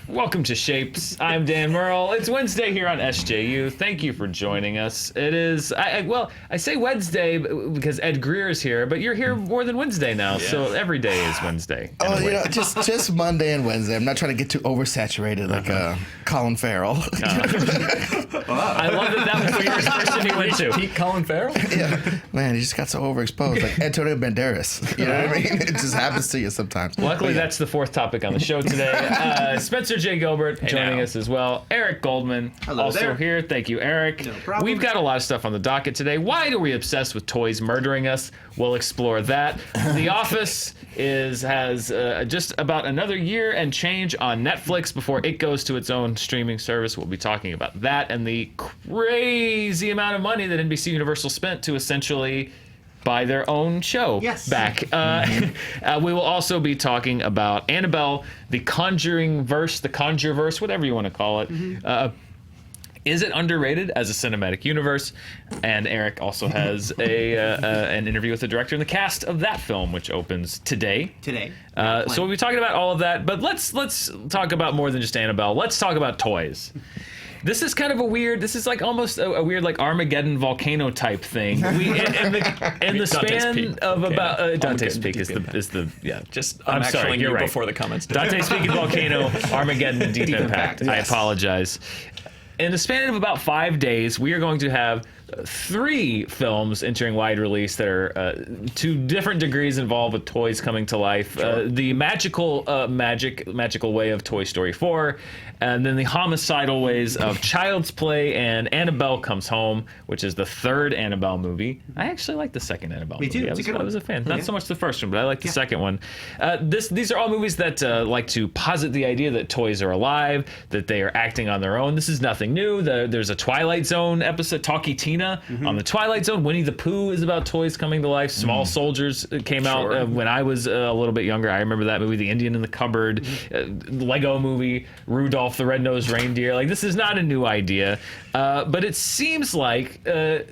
Welcome to Shapes. I'm Dan Murrell. It's Wednesday here on SJU. Thank you for joining us. It is, I say Wednesday because Ed Greer is here, but you're here more than Wednesday now, so every day is Wednesday. Oh, you know, just Monday and Wednesday. I'm not trying to get too oversaturated like Colin Farrell. I love that was the first person he went to. Peak Colin Farrell? Yeah. Man, he just got so overexposed, like Antonio Banderas. You know what I mean? It just happens to you sometimes. Luckily, that's the fourth topic on the show today. Spencer J. Gilbert joining us as well. Eric Goldman also here. Thank you, Eric. No problem. We've got a lot of stuff on the docket today. Why are we obsessed with toys murdering us? We'll explore that. The Office has just about another year and change on Netflix before it goes to its own streaming service. We'll be talking about that and the crazy amount of money that NBC Universal spent to essentially buy their own show back. We will also be talking about Annabelle, the Conjuring verse, the Conjureverse, whatever you want to call it. Is it underrated as a cinematic universe? And Eric also has an interview with the director and the cast of that film, which opens today. So we'll be talking about all of that. But let's talk about more than just Annabelle. Let's talk about toys. This is kind of a weird. This is like almost a weird like Armageddon volcano type thing. In the span of about Dante's Peak is the Just I'm sorry, you're right. Before the comments. Dante's Peak and Volcano, Armageddon, Deep Impact. Yes. I apologize. In the span of about 5 days, we are going to have 3 films entering wide release that are to different degrees involved with toys coming to life. The magical way of Toy Story 4, and then the homicidal ways of Child's Play and Annabelle Comes Home, which is the 3rd Annabelle movie. I actually like the 2nd Annabelle movie. Me too. I was a fan. Not so much the first one, but I like the second one. These are all movies that like to posit the idea that toys are alive, that they are acting on their own. This is nothing new. There's a Twilight Zone episode, Talkie Tina, on the Twilight Zone. Winnie the Pooh is about toys coming to life. Small Soldiers came out when I was a little bit younger. I remember that movie, The Indian in the Cupboard, Lego movie, Rudolph the Red-Nosed Reindeer. Like, this is not a new idea, but it seems like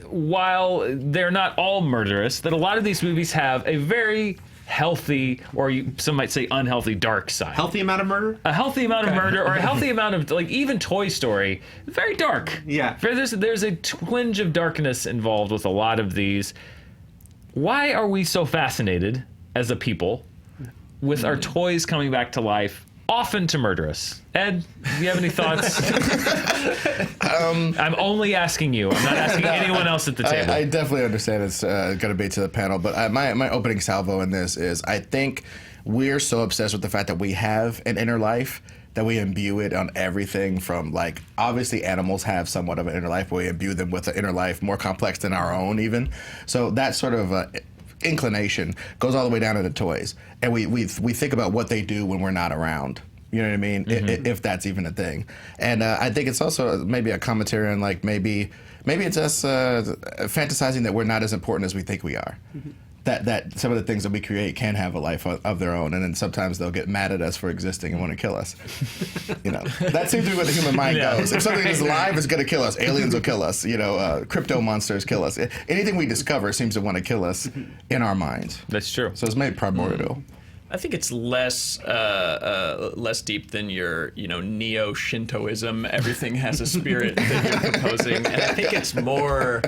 while they're not all murderous, that a lot of these movies have a very healthy, or some might say unhealthy, dark side. Healthy amount of murder? A healthy amount of murder, or a healthy amount of, like, even Toy Story, very dark. Yeah. There's a twinge of darkness involved with a lot of these. Why are we so fascinated as a people with our toys coming back to life, often to murder us? Ed, do you have any thoughts? I'm only asking you. I'm not asking anyone else at the table. I definitely understand it's going to be to the panel, but my opening salvo in this is I think we're so obsessed with the fact that we have an inner life that we imbue it on everything from, like, obviously animals have somewhat of an inner life, but we imbue them with an inner life more complex than our own even. So that sort of inclination goes all the way down to the toys. And we think about what they do when we're not around. You know what I mean? If that's even a thing. And I think it's also maybe a commentary on, like, maybe it's us fantasizing that we're not as important as we think we are. That some of the things that we create can have a life of their own, and then sometimes they'll get mad at us for existing and want to kill us. You know, that seems to be where the human mind goes. If something is alive, it's going to kill us. Aliens will kill us. You know, crypto monsters kill us. Anything we discover seems to want to kill us in our minds. That's true. So it's maybe primordial. I think it's less deep than your, neo-Shintoism. Everything has a spirit that you're proposing, and I think it's more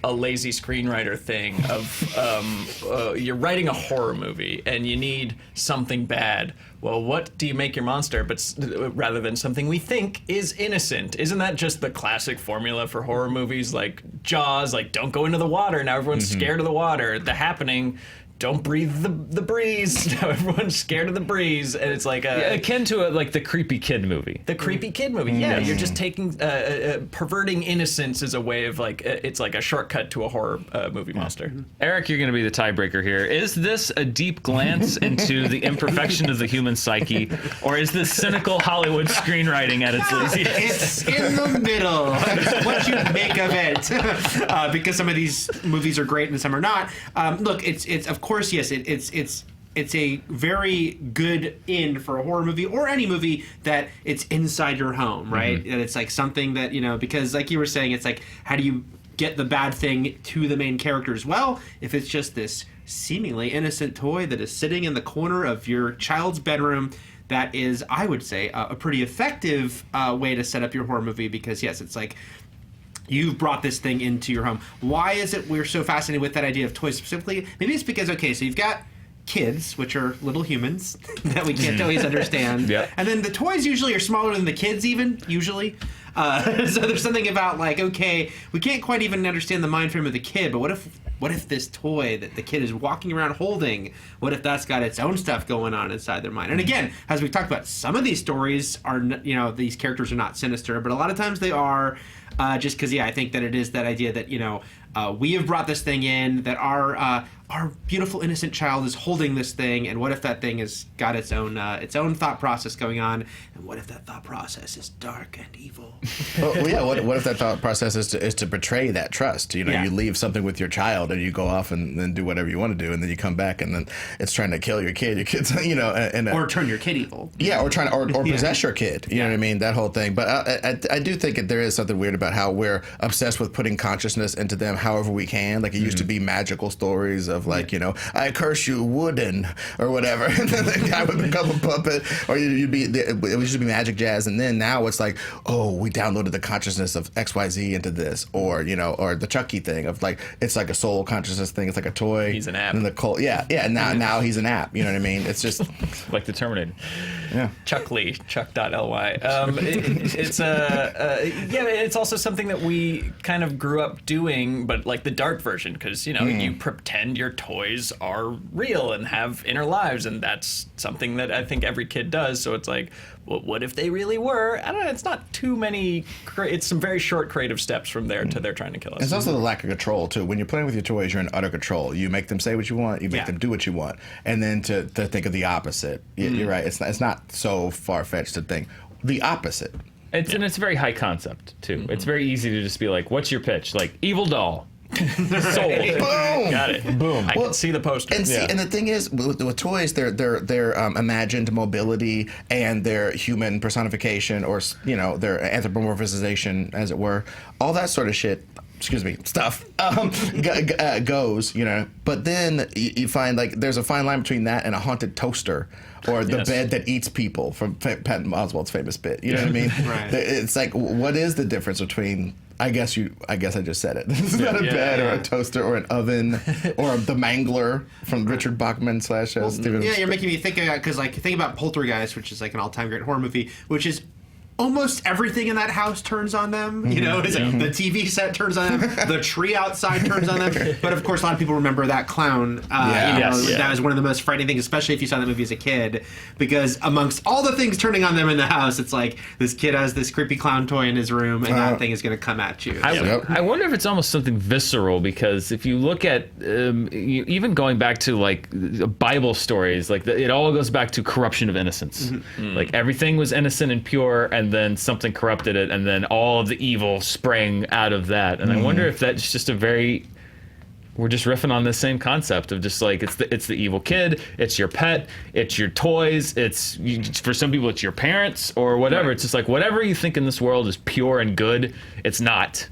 a lazy screenwriter thing of you're writing a horror movie and you need something bad. Well, what do you make your monster but rather than something we think is innocent? Isn't that just the classic formula for horror movies like Jaws? Like, don't go into the water. Now everyone's scared of the water. The Happening. Don't breathe the breeze. Now everyone's scared of the breeze, and it's like akin to like the creepy kid movie. The creepy kid movie. Yeah, you're just taking perverting innocence as a way of like it's like a shortcut to a horror movie monster. Eric, you're going to be the tiebreaker here. Is this a deep glance into the imperfection of the human psyche, or is this cynical Hollywood screenwriting at its laziest? It's in the middle. What you make of it, because some of these movies are great and some are not. Look, it's of course, yes, it's a very good in for a horror movie or any movie that it's inside your home, right? And it's like something that, because like you were saying, it's like, how do you get the bad thing to the main characters? Well, if it's just this seemingly innocent toy that is sitting in the corner of your child's bedroom that is, I would say, a pretty effective way to set up your horror movie, because yes, it's like, you've brought this thing into your home. Why is it we're so fascinated with that idea of toys specifically? Maybe it's because, okay, so you've got kids, which are little humans that we can't always understand. Yep. And then the toys usually are smaller than the kids even, usually. So there's something about like, okay, we can't quite even understand the mind frame of the kid, but what if this toy that the kid is walking around holding, what if that's got its own stuff going on inside their mind? And again, as we talked about, some of these stories are, these characters are not sinister, but a lot of times they are, just because, I think that it is that idea that, we have brought this thing in, that our beautiful innocent child is holding this thing, and what if that thing has got its own thought process going on, and what if that thought process is dark and evil? Well, yeah. What if that thought process is to betray that trust? You leave something with your child, and you go off and then do whatever you want to do, and then you come back, and then it's trying to kill your kid. Your kid's, or turn your kid evil. Yeah, or trying to, or possess your kid. You know what I mean? That whole thing. But I do think that there is something weird about how we're obsessed with putting consciousness into them, however we can. Like, it used to be magical stories of like, I curse you, wooden, or whatever, and then the guy would become a puppet, or it used to be magic jazz, and then now it's like, oh, we downloaded the consciousness of XYZ into this, or or the Chucky thing of like, it's like a soul consciousness thing. It's like a toy. He's an app. And the cult, now he's an app. You know what I mean? It's just Like the Terminator. yeah. Chuck Lee, Chuck.ly. It's also something that we kind of grew up doing, but like the dark version, because you pretend your toys are real and have inner lives, and that's something that I think every kid does. So it's like, well, what if they really were? I don't know. It's not too many. It's some very short creative steps from there to they're trying to kill us. It's also the lack of control too. When you're playing with your toys, you're in utter control. You make them say what you want. You make them do what you want. And then to think of the opposite. You're right. It's not so far fetched to think the opposite. And it's a very high concept too. It's very easy to just be like, "What's your pitch?" Like, evil doll. Sold. Boom. Got it. Boom. I can see the poster. And the thing is, with toys, their imagined mobility and their human personification, or their anthropomorphization, as it were, all that sort of shit. Stuff goes, But then you find like there's a fine line between that and a haunted toaster, or the bed that eats people from Patton Oswalt's famous bit. You know what I mean? Right. It's like, what is the difference between? I guess I just said it. This is not a bed or a toaster or an oven or the Mangler from Richard Bachman / Steven. Yeah, you're making me think about, because like, think about Poltergeist, which is like an all-time great horror movie, which is almost everything in that house turns on them. It's like the TV set turns on them, the tree outside turns on them. But of course, a lot of people remember that clown. That was one of the most frightening things, especially if you saw the movie as a kid, because amongst all the things turning on them in the house, it's like this kid has this creepy clown toy in his room, and that thing is going to come at you. I wonder if it's almost something visceral, because if you look at even going back to like Bible stories, like it all goes back to corruption of innocence. Like everything was innocent and pure, and then something corrupted it, and then all of the evil sprang out of that. And I wonder if that's just we're just riffing on this same concept of just like, it's the evil kid, it's your pet, it's your toys, for some people it's your parents or whatever. It's just like, whatever you think in this world is pure and good, it's not.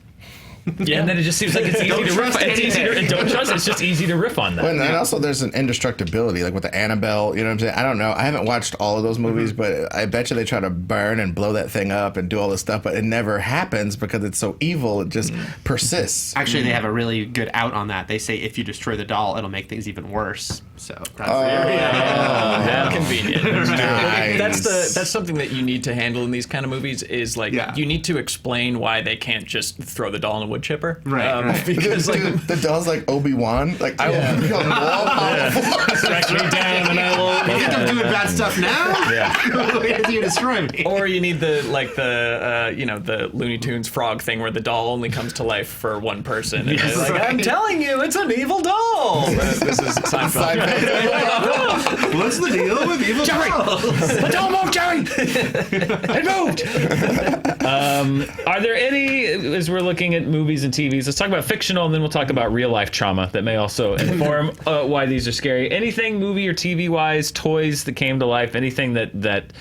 Yeah. And then it just seems like it's easy to riff. Don't trust. It's just easy to riff on that. Well, and also there's an indestructibility, like with the Annabelle. You know what I'm saying? I don't know. I haven't watched all of those movies, but I bet you they try to burn and blow that thing up and do all this stuff, but it never happens because it's so evil. It just persists. Actually, they have a really good out on that. They say if you destroy the doll, it'll make things even worse. So that's convenient. Nice. That's something that you need to handle in these kind of movies. Is like you need to explain why they can't just throw the doll in a wood chipper, right? Because like the doll's like Obi-Wan. Like I will become more powerful. Strike me down, and I will. You think I'm doing bad stuff now? Yeah. You destroy me. Or you need the Looney Tunes frog thing where the doll only comes to life for one person. And Yes, like, right. I'm telling you, it's an evil doll. This is Seinfeld. What's the deal with evil dolls? The doll moved, Jerry. It moved. Are there any, as we're looking at movies and TVs, let's talk about fictional, and then we'll talk about real life trauma that may also inform why these are scary. Anything movie or TV wise, toys that came to life, anything that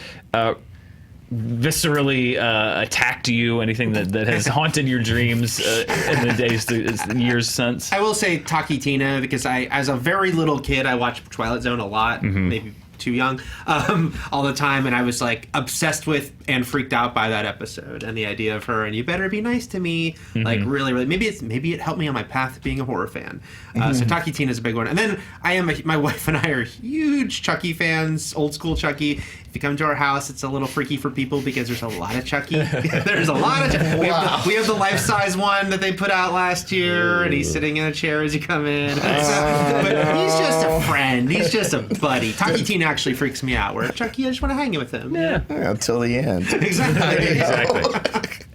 viscerally attacked you, anything that has haunted your dreams in the years since? I will say Taki Tina, because as a very little kid, I watched Twilight Zone a lot, maybe too young all the time, and I was like obsessed with and freaked out by that episode and the idea of her and you better be nice to me, like really, really. Maybe it helped me on my path to being a horror fan. So Taki Teen is a big one, and then my wife and I are huge Chucky fans, old school Chucky. If you come to our house, it's a little freaky for people because there's a lot of Chucky. There's a lot of Chucky. We have the life-size one that they put out last year, and he's sitting in a chair as you come in. But he's just a friend. He's just a buddy. Taki Teen actually freaks me out. Where Chucky, I just want to hang with him. Yeah. Until the end. Exactly.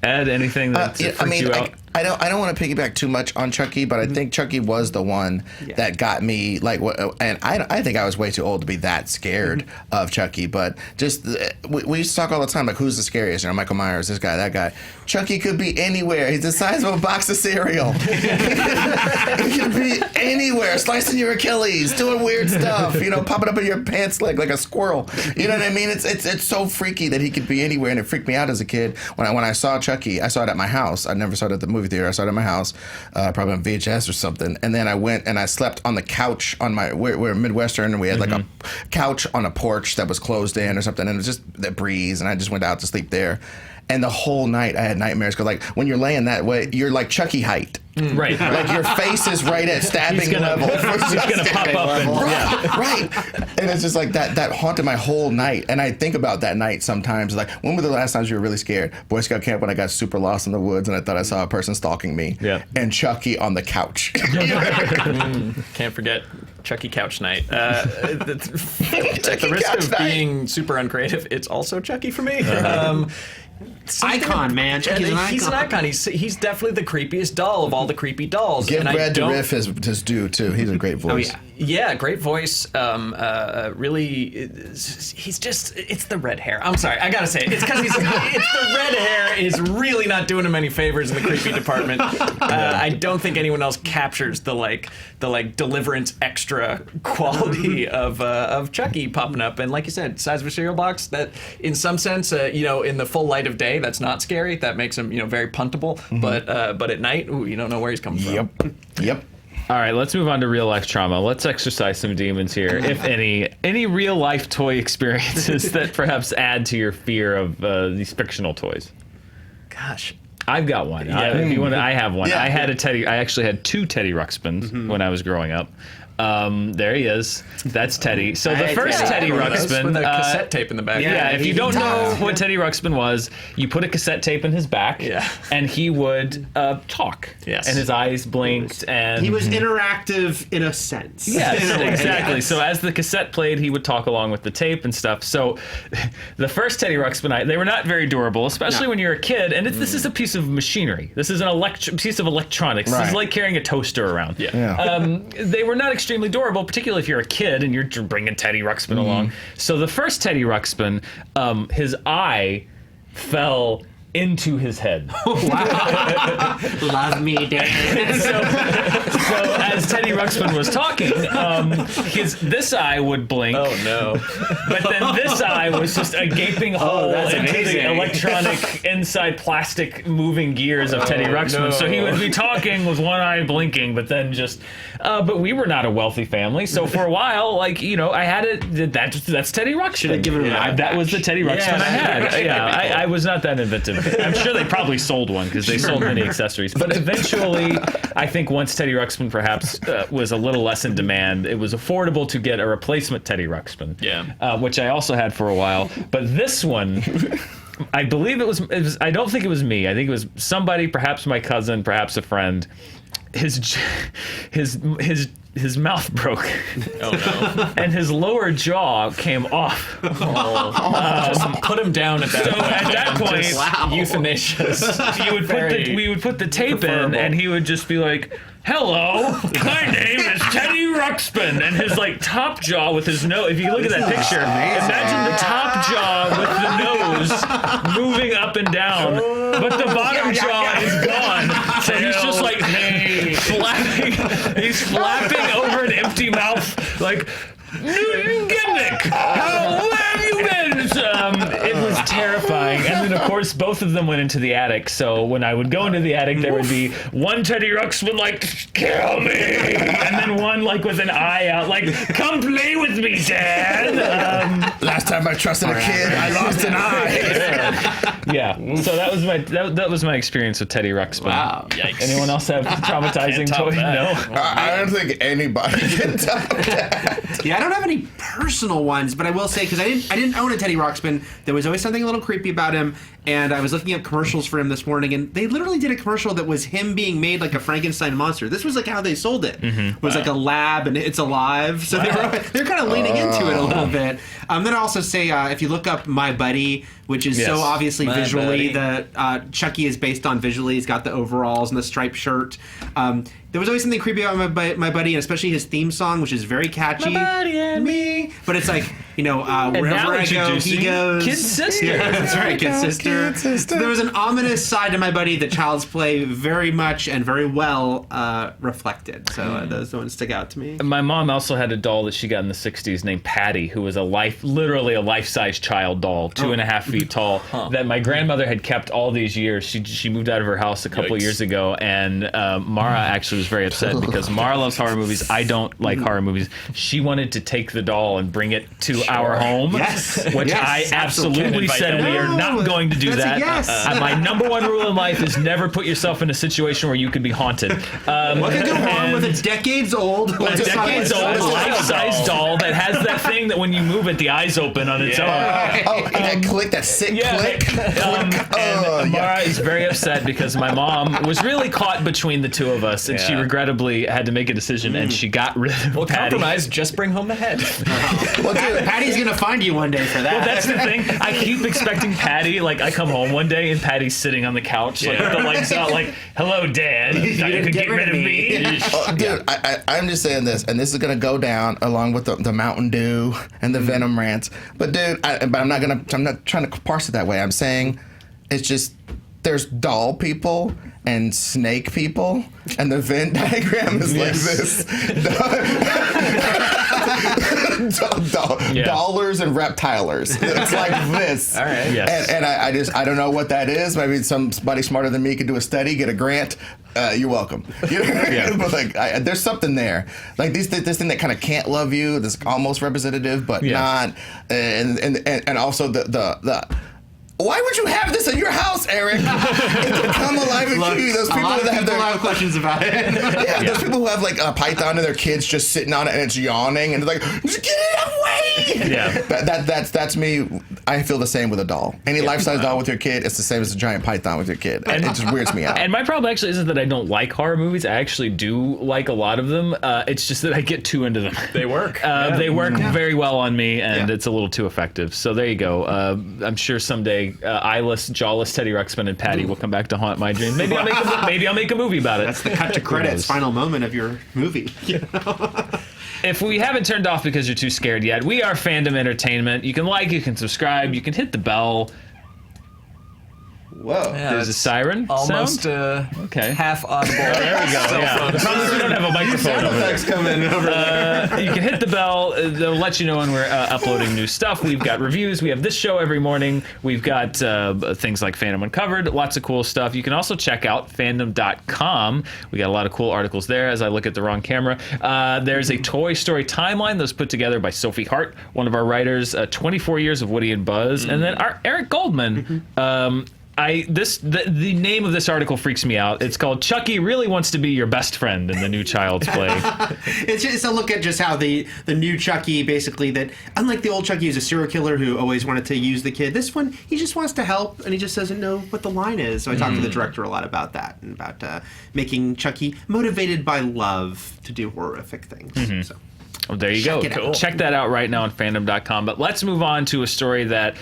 Ed, anything that freaked you out? I don't want to piggyback too much on Chucky, but I think Chucky was the one that got me, like, and I think I was way too old to be that scared of Chucky, but just, we used to talk all the time, like, who's the scariest? You know, Michael Myers, this guy, that guy. Chucky could be anywhere. He's the size of a box of cereal. He could be anywhere, slicing your Achilles, doing weird stuff, you know, popping up in your pants leg like a squirrel. You know what I mean? It's so freaky that he could be anywhere, and it freaked me out as a kid. When I saw Chucky, I saw it at my house. I never saw it at the movie theater. I saw it at my house, probably on VHS or something. And then I went and I slept on the couch on we're Midwestern, and we had like a couch on a porch that was closed in or something, and it was just the breeze, and I just went out to sleep there. And the whole night I had nightmares because, like, when you're laying that way, you're like Chucky height. Right. Like your face is right at stabbing level. He's gonna pop up and right. And it's just like that haunted my whole night. And I think about that night sometimes. Like, when were the last times you were really scared? Boy Scout camp, when I got super lost in the woods and I thought I saw a person stalking me. Yeah. And Chucky on the couch. Can't forget Chucky couch night. At the risk of being super uncreative, it's also Chucky for me. Icon, man. Chucky's an icon. He's an icon. He's definitely the creepiest doll of all the creepy dolls. Give Brad Dourif his due, too. He's a great voice. Oh, yeah. Yeah, great voice. Really, he's just, it's the red hair. I'm sorry, I gotta say it. It's because it's the red hair is really not doing him any favors in the creepy department. I don't think anyone else captures the Deliverance extra quality of Chucky popping up. And like you said, size of a cereal box, that in some sense, in the full light of day, that's not scary. That makes him, very puntable. But at night, you don't know where he's coming from. Yep. All right, let's move on to real life trauma. Let's exercise some demons here, if any. Any real life toy experiences that perhaps add to your fear of these fictional toys? Gosh. I've got one. If you want, I have one. Yeah. I actually had two Teddy Ruxpins when I was growing up. There he is. That's Teddy. So the first Teddy Ruxpin with a cassette tape in the back. Yeah, if you don't know what Teddy Ruxpin was, you put a cassette tape in his back, and he would talk. Yes. And his eyes blinked, and He was interactive in a sense. Yes, In a way, exactly. yes. So as the cassette played, he would talk along with the tape and stuff. So the first Teddy Ruxpin, they were not very durable, especially when you're a kid. And this is a piece of machinery. This is an piece of electronics. This is like carrying a toaster around. They were not extremely durable, particularly if you're a kid and you're bringing Teddy Ruxpin along. So the first Teddy Ruxpin, his eye fell into his head. Wow. Love me, Dad. So as Teddy Ruxpin was talking, this eye would blink. Oh no! But then this eye was just a gaping hole into amazing. the electronic inside plastic moving gears of Teddy Ruxpin. no. So he would be talking with one eye blinking, but then just. But we were not a wealthy family, so for a while, I had it. That's Teddy Ruxpin. Given him an eye That was the Teddy Ruxpin I had. I was not that inventive. I'm sure they probably sold one because they sold many accessories. But eventually, I think once Teddy Ruxpin perhaps was a little less in demand, it was affordable to get a replacement Teddy Ruxpin. Which I also had for a while. But this one, I believe it was. I don't think it was me. I think it was somebody, perhaps my cousin, perhaps a friend. His mouth broke. Oh no! And his lower jaw came off. Just put him down at that So point. at that point, Euthanasia. we would put the tape in, and he would just be like, "Hello, my name is Teddy Ruxpin," and his top jaw with his nose. If you look at that picture, imagine the top jaw with the nose moving up and down, but the bottom jaw is gone. So he's just flapping. He's flapping over an empty mouth, like, "Newton Gimnick, how have you been?" It was terrifying. And then, of course, both of them went into the attic. So when I would go into the attic, there would be one Teddy Ruxpin like, kill me, and then one like with an eye out, like, come play with me, Dad. Last time I trusted a kid, I lost an eye. Yeah. So that was my experience with Teddy Ruxpin. Wow. Yikes. Anyone else have traumatizing top toys? that. No. I don't think anybody can top that. Yeah, I don't have any personal ones, but I will say, because I didn't own a Teddy Ruxpin, there was always something a little creepy about him, and I was looking at commercials for him this morning, and they literally did a commercial that was him being made like a Frankenstein monster. This was like how they sold it. It was like a lab, and it's alive, so they're kind of leaning into it a little bit. Then I also say, if you look up My Buddy, which is so obviously My visually, Buddy. Chucky is based on visually. He's got the overalls and the striped shirt. There was always something creepy about my buddy, and especially his theme song, which is very catchy. My buddy and me. But it's like, wherever now I go, he introducing goes. Kid Sister. Yeah, that's right, Kid Sister. Kid Sister. So there was an ominous side to My Buddy that Child's Play very much and very well reflected. So those ones stick out to me. My mom also had a doll that she got in the 60s named Patty, who was literally a life-size child doll, 2.5 feet tall, that my grandmother had kept all these years. She moved out of her house a couple Yikes. years ago, and Mara actually was very upset because Mara loves horror movies. I don't like horror movies. She wanted to take the doll and bring it to our home, Yes. which Yes, I absolutely absolutely. said we are not No, going to do that's a that. yes. My number one rule in life is never put yourself in a situation where you could be haunted. What could go wrong with a decades-old, a decades-old life-size doll that has that thing that when you move it, the eyes open on its own. Oh, and that click, that sick click. And Mara is very upset because my mom was really caught between the two of us, and she Yeah. regrettably had to make a decision, and she got rid of Well, Patty. compromise. Just bring home the head. Well, dude, Patty's gonna find you one day for that. Well, that's the thing. I keep expecting Patty. Like, I come home one day and Patty's sitting on the couch, like with the lights out, like, "Hello, Dad. You could get rid of me." dude, I'm just saying this, and this is gonna go down along with the Mountain Dew and the Venom rants. But dude, I'm not trying to parse it that way. I'm saying it's just there's doll people and snake people, and the Venn diagram is like this. Dollars and reptilers. It's like this. All right. Yes. And I don't know what that is. Maybe somebody smarter than me could do a study, get a grant. You're welcome. But like, there's something there. Like this thing that kind of can't love you. That's almost representative, but not. And also the. Why would you have this in your house, Eric? It's to come alive and kill you. Those people that have their questions about it. those people who have like a python and their kids just sitting on it and it's yawning and they're like, just get it away. Yeah. That's me. I feel the same with a doll. Any life-size doll with your kid, it's the same as a giant python with your kid. It just weirds me out. And my problem actually isn't that I don't like horror movies. I actually do like a lot of them. It's just that I get too into them. They work. They work very well on me, and it's a little too effective. So there you go. I'm sure someday eyeless, jawless Teddy Ruxpin and Patty will come back to haunt my dreams. Maybe I'll make a movie about it. That's the cut to credits final moment of your movie. If we haven't turned off because you're too scared yet, we are Fandom Entertainment. You can like, you can subscribe, you can hit the bell. Whoa. There's a siren Almost sound? Okay. half audible. There we go. Yeah. The problem is we don't have a microphone over there. coming over You can hit the bell. They'll let you know when we're uploading new stuff. We've got reviews. We have this show every morning. We've got things like Fandom Uncovered, lots of cool stuff. You can also check out fandom.com. We got a lot of cool articles there as I look at the wrong camera. There's a Toy Story timeline that was put together by Sophie Hart, one of our writers, 24 years of Woody and Buzz. And then our Eric Goldman. The name of this article freaks me out. It's called "Chucky Really Wants to Be Your Best Friend in the New Child's Play." It's a look at just how the new Chucky, basically, that unlike the old Chucky who's a serial killer who always wanted to use the kid, this one, he just wants to help and he just doesn't know what the line is. So I talked to the director a lot about that and about making Chucky motivated by love to do horrific things. So. Well, there you go. Check it out. Check that out right now on fandom.com. But let's move on to a story that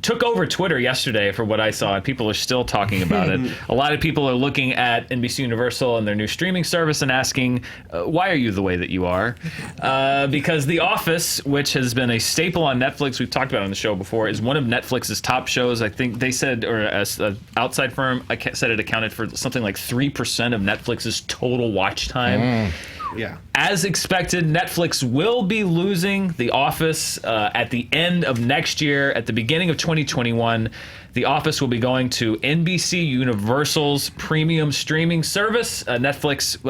took over Twitter yesterday for what I saw, and people are still talking about it. A lot of people are looking at NBC Universal and their new streaming service and asking, why are you the way that you are? Because The Office, which has been a staple on Netflix, we've talked about it on the show before, is one of Netflix's top shows. I think they said, or an outside firm said it accounted for something like 3% of Netflix's total watch time. Yeah. As expected, Netflix will be losing The Office at the end of next year, at the beginning of 2021. The Office will be going to NBC Universal's premium streaming service. Netflix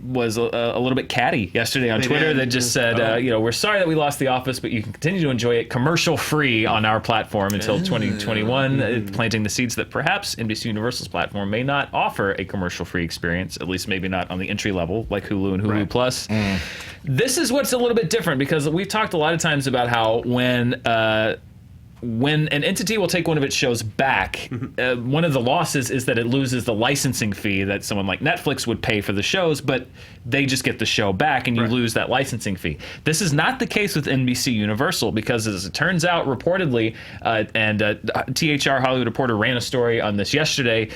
was a little bit catty yesterday on Twitter. They just said, we're sorry that we lost The Office, but you can continue to enjoy it commercial-free on our platform until 2021, planting the seeds that perhaps NBC Universal's platform may not offer a commercial-free experience, at least maybe not on the entry level like Hulu and Hulu Plus. This is what's a little bit different, because we've talked a lot of times about how when an entity will take one of its shows back, one of the losses is that it loses the licensing fee that someone like Netflix would pay for the shows, but they just get the show back and you lose that licensing fee. This is not the case with NBC Universal, because as it turns out, reportedly, and THR Hollywood Reporter ran a story on this yesterday,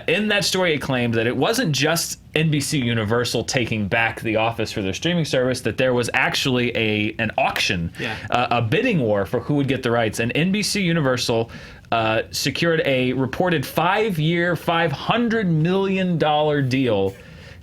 in that story it claimed that it wasn't just NBC Universal taking back The Office for their streaming service, that there was actually an auction, a bidding war for who would get the rights. And NBC Universal secured a reported 5-year, $500 million deal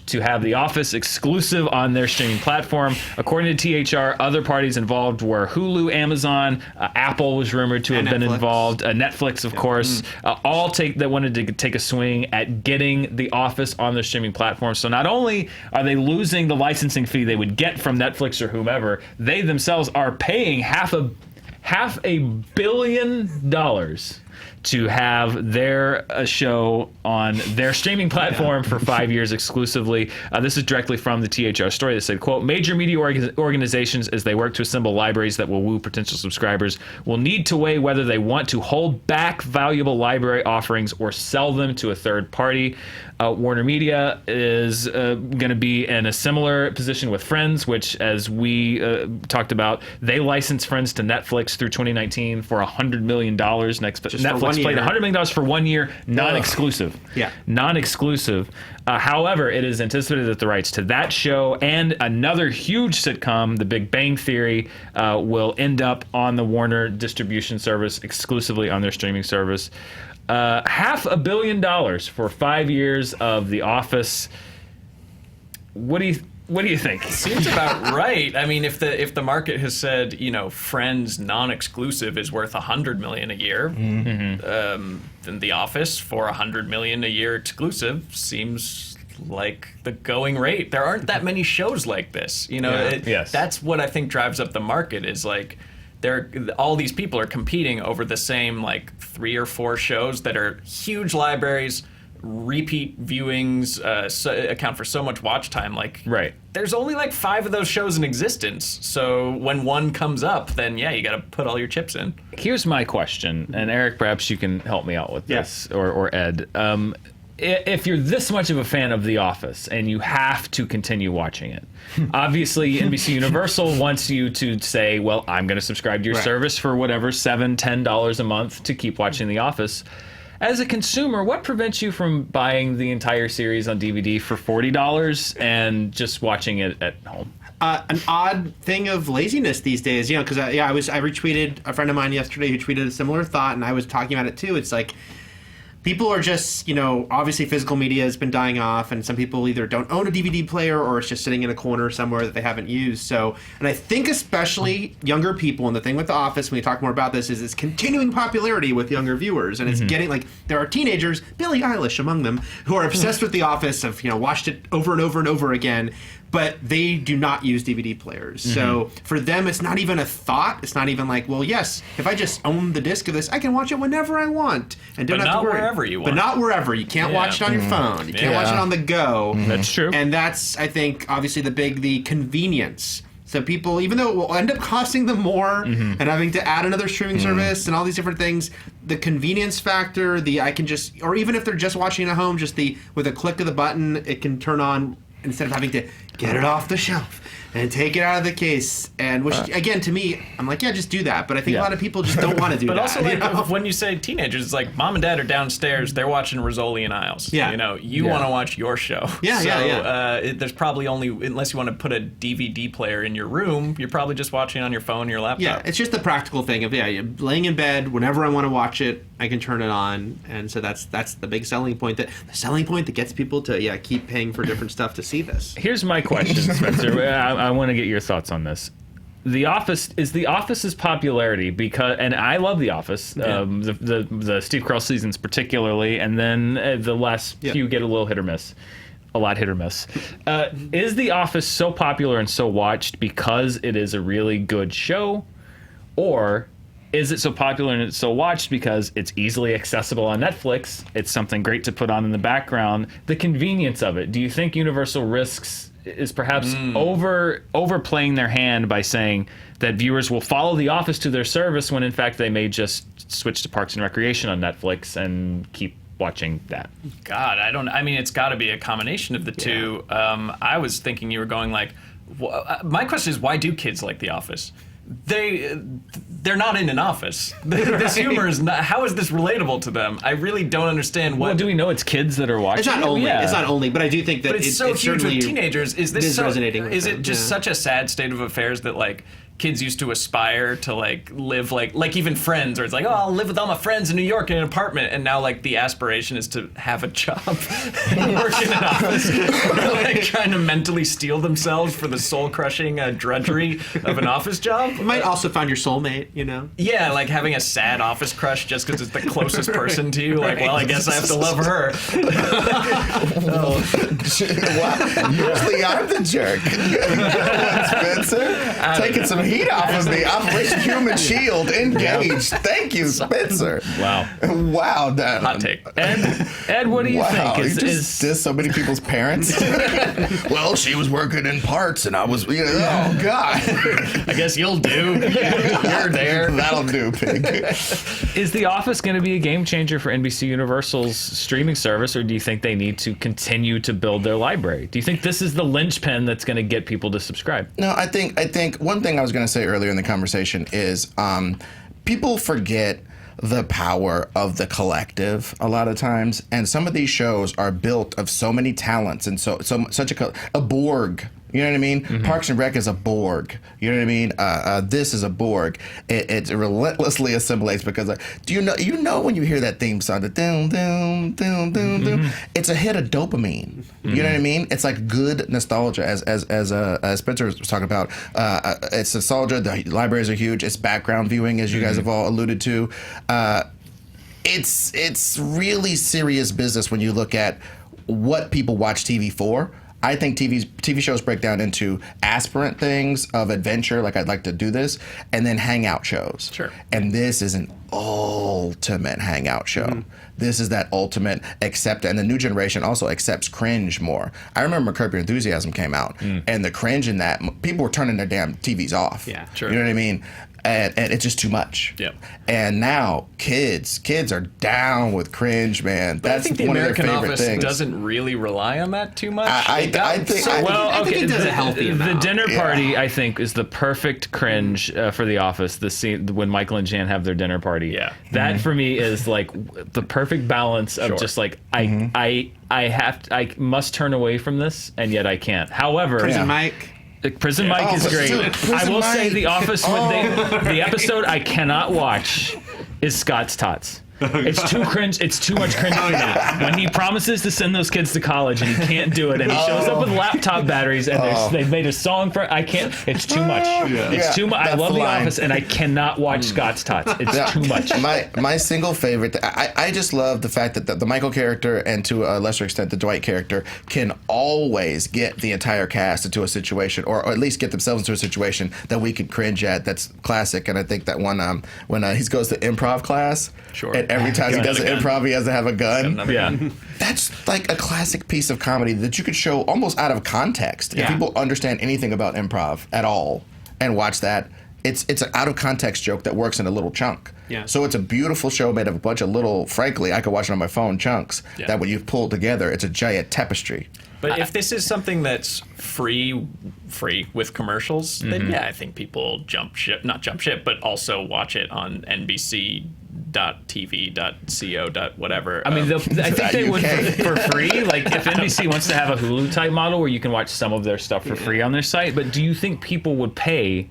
to have The Office exclusive on their streaming platform. According to THR, other parties involved were Hulu, Amazon, Apple was rumored to have been involved, Netflix, of course, all that wanted to take a swing at getting The Office on their streaming platform. So not only are they losing the licensing fee they would get from Netflix or whomever, they themselves are paying half a billion dollars to have their show on their streaming platform for 5 years exclusively. This is directly from the THR story that said, quote, major media organizations, as they work to assemble libraries that will woo potential subscribers, will need to weigh whether they want to hold back valuable library offerings or sell them to a third party. Warner Media is going to be in a similar position with Friends, which, as we talked about, they licensed Friends to Netflix through 2019 for $100 million. Netflix played $100 million for 1 year, non-exclusive. Non-exclusive. However, it is anticipated that the rights to that show and another huge sitcom, The Big Bang Theory, will end up on the Warner distribution service exclusively on their streaming service. $500 million for 5 years of The Office. What do you think? Seems about right. I mean, if the market has said, Friends non-exclusive is worth $100 million a year, then The Office for $100 million a year exclusive seems like the going rate. There aren't that many shows like this. That's what I think drives up the market, is like all these people are competing over the same 3 or 4 shows that are huge libraries, repeat viewings, account for so much watch time. There's only 5 of those shows in existence. So when one comes up, then you got to put all your chips in. Here's my question, and Eric, perhaps you can help me out with this, or Ed. If you're this much of a fan of The Office and you have to continue watching it, obviously NBC Universal wants you to say, well, I'm going to subscribe to your service for whatever, $7, $10 a month to keep watching The Office. As a consumer, what prevents you from buying the entire series on DVD for $40 and just watching it at home? An odd thing of laziness these days, because I retweeted a friend of mine yesterday who tweeted a similar thought, and I was talking about it too. It's like, people are just, obviously physical media has been dying off, and some people either don't own a DVD player or it's just sitting in a corner somewhere that they haven't used. So, and I think especially younger people, and the thing with The Office, when we talk more about this, is its continuing popularity with younger viewers. And it's getting, there are teenagers, Billie Eilish among them, who are obsessed with The Office, have, watched it over and over and over again, but they do not use DVD players. So for them, it's not even a thought. It's not even well, yes, if I just own the disc of this, I can watch it whenever I want and don't have to worry. Wherever you want. But not wherever. You can't watch it on your phone. You can't watch it on the go. That's true. And that's, I think, obviously the convenience. So people, even though it will end up costing them more and having to add another streaming service and all these different things, the convenience factor, or even if they're just watching at home, with a click of the button, it can turn on instead of having to get it off the shelf and take it out of the case. And which, again, to me, I'm just do that. But I think a lot of people just don't want to do that. But also, when you say teenagers, it's mom and dad are downstairs, they're watching Rizzoli and Isles. You want to watch your show. There's probably only, unless you want to put a DVD player in your room, you're probably just watching on your phone or your laptop. Yeah, it's just the practical thing of, you're laying in bed, whenever I want to watch it, I can turn it on. And so that's the big selling point that gets people to, keep paying for different stuff to see this. Here's my question, Spencer. I want to get your thoughts on this. The Office's popularity because, and I love The Office, the Steve Carell seasons particularly, and then the last few get a little hit or miss. A lot hit or miss. Is The Office so popular and so watched because it is a really good show, or is it so popular and it's so watched because it's easily accessible on Netflix? It's something great to put on in the background. The convenience of it. Do you think Universal risks is perhaps overplaying their hand by saying that viewers will follow The Office to their service when in fact they may just switch to Parks and Recreation on Netflix and keep watching that? God, I mean, it's got to be a combination of the two. I was thinking you were going like, my question is, why do kids like The Office? They're not in an office. This humor is not. How is this relatable to them? I really don't understand what. Well, do we know it's kids that are watching? It's not only. Yeah. It's not only, but I do think that but it's so huge with teenagers. Is this so resonating with Is them? it just such a sad state of affairs that like kids used to aspire to like live like even Friends, or it's like, oh, I'll live with all my friends in New York in an apartment, and now like the aspiration is to have a job and work in an office, like trying to mentally steel themselves for the soul-crushing drudgery of an office job. You might also find your soulmate, you know? Yeah, like having a sad office crush just because it's the closest person to you. Like, well, I guess I have to love her. Usually I'm the jerk. Spencer, taking some heat off of me. Operation Human Shield engaged. Thank you, Spencer. Wow. Wow. Hot take. Ed, what do you think? You just dissed so many people's parents. Well, she was working in parts, and I was, oh God. I guess you'll do. You're there. That'll do, pig. Is The Office going to be a game changer for NBC Universal's streaming service, or do you think they need to continue to build their library? Do you think this is the linchpin that's going to get people to subscribe? No, I think one thing I was going to say earlier in the conversation is people forget the power of the collective a lot of times, and some of these shows are built of so many talents and such a Borg. You know what I mean? Mm-hmm. Parks and Rec is a Borg. You know what I mean? This is a Borg. It relentlessly assimilates because do you know when you hear that theme song, the doom doom doom doom doom, it's a hit of dopamine. Mm-hmm. You know what I mean? It's like good nostalgia, as Spencer was talking about. It's nostalgia. The libraries are huge. It's background viewing, as you guys have all alluded to. It's really serious business when you look at what people watch TV for. I think TV shows break down into aspirant things of adventure, like I'd like to do this, and then hangout shows. Sure. And this is an ultimate hangout show. Mm-hmm. This is that ultimate and the new generation also accepts cringe more. I remember Curb Your Enthusiasm came out, and the cringe in that, people were turning their damn TVs off. Yeah, sure. You know what I mean? And it's just too much. Yep. And now kids are down with cringe, man. But That's I think the one American of their favorite Office things. doesn't really rely on that too much. I think I think it does a healthy amount. The dinner party, I think, is the perfect cringe for The Office. The scene when Michael and Jan have their dinner party. Yeah. That for me is like the perfect balance of just like I must turn away from this, and yet I can't. However, Prison Mike. Prison Mike is great. I will say The Office, the episode I cannot watch is Scott's Tots. It's too cringe. It's too much cringe for me. When he promises to send those kids to college and he can't do it, and he shows up with laptop batteries, and they've made a song for it. I can't. It's too much. It's too much. I love The Office, and I cannot watch Scott's Tots. It's too much. My single favorite. I just love the fact that the Michael character, and to a lesser extent the Dwight character, can always get the entire cast into a situation, or at least get themselves into a situation that we can cringe at. That's classic. And I think that one when he goes to improv class. Sure. And every time he does an improv, he has to have a gun. Yeah. That's like a classic piece of comedy that you could show almost out of context. Yeah. If people understand anything about improv at all and watch that, it's an out of context joke that works in a little chunk. Yeah. So it's a beautiful show made of a bunch of little, frankly, I could watch it on my phone, chunks that when you pull together, it's a giant tapestry. But if this is something that's free with commercials, then I think people not jump ship, but also watch it on NBC.TV.co. whatever. I mean, I think they would for free. Like, if NBC wants to have a Hulu type model where you can watch some of their stuff for free on their site, but do you think people would pay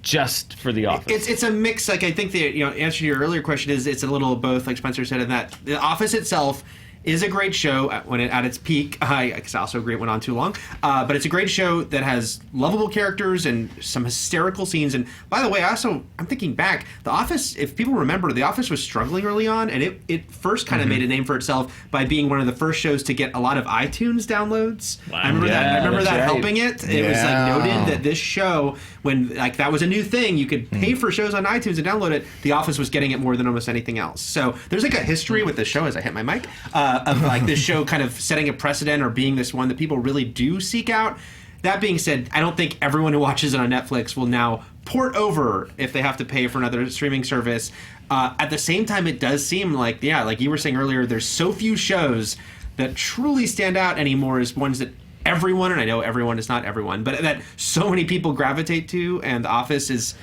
just for The Office? It's a mix. Like, I think the answer to your earlier question is it's a little of both, like Spencer said, in that The Office itself is a great show at its peak. I also agree it went on too long. But it's a great show that has lovable characters and some hysterical scenes. And by the way, I'm thinking back, The Office, if people remember, The Office was struggling early on, and it first kind of made a name for itself by being one of the first shows to get a lot of iTunes downloads. Wow. I remember that helping it. It was like noted that this show, when like that was a new thing, you could pay for shows on iTunes and download it. The Office was getting it more than almost anything else. So there's like a history with the show, as I hit my mic, of like this show kind of setting a precedent or being this one that people really do seek out. That being said, I don't think everyone who watches it on Netflix will now port over if they have to pay for another streaming service. At the same time, it does seem like, like you were saying earlier, there's so few shows that truly stand out anymore as ones that everyone, and I know everyone is not everyone, but that so many people gravitate to, and The Office is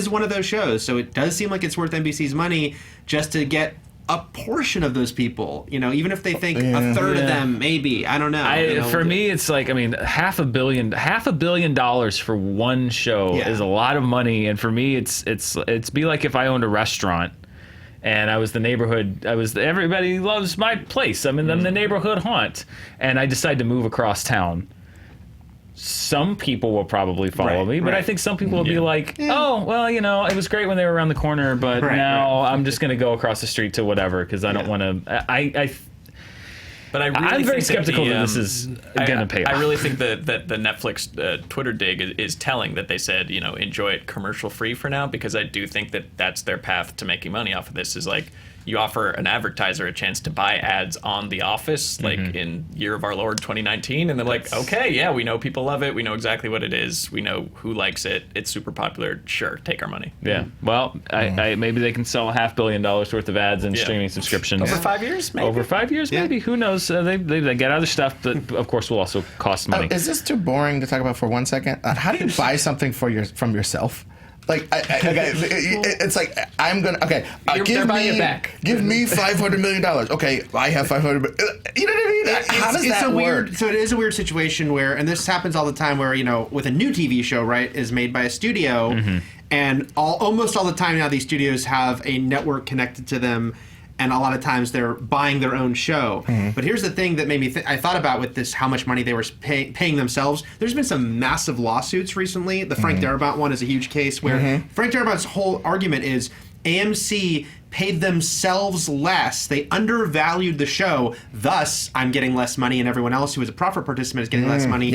one of those shows. So it does seem like it's worth NBC's money just to get a portion of those people, even if they think a third of them, maybe. I don't know. For me, it's like, $500 million for one show is a lot of money. And for me, it's be like if I owned a restaurant and I was everybody loves my place. I'm the neighborhood haunt. And I decide to move across town. Some people will probably follow me, but I think some people will be like, oh, well, it was great when they were around the corner, but now I'm just going to go across the street to whatever because I don't want to. But I'm very skeptical that this is going to pay off. I really think that the Netflix Twitter dig is telling that they said, enjoy it commercial free for now, because I do think that that's their path to making money off of this is like, you offer an advertiser a chance to buy ads on The Office, like in Year of Our Lord 2019, and they're like, okay, yeah, we know people love it, we know exactly what it is, we know who likes it, it's super popular, sure, take our money. Yeah, well, I maybe they can sell $500 million worth of ads and streaming subscriptions. Over 5 years, maybe? Over 5 years, maybe, who knows, they get other stuff, but of course will also cost money. Is this too boring to talk about for 1 second? How do you buy something from yourself? Like, it's like, I'm going to, give me $500 million. Okay, I have $500 million. You know what I mean? How does that work? So it is a weird situation where, and this happens all the time where, with a new TV show, right, is made by a studio, and almost all the time now these studios have a network connected to them, and a lot of times they're buying their own show. But here's the thing that made me I thought about with this, how much money they were paying themselves. There's been some massive lawsuits recently. The Frank Darabont one is a huge case where Frank Darabont's whole argument is AMC paid themselves less. They undervalued the show. Thus, I'm getting less money, and everyone else who is a profit participant is getting less money.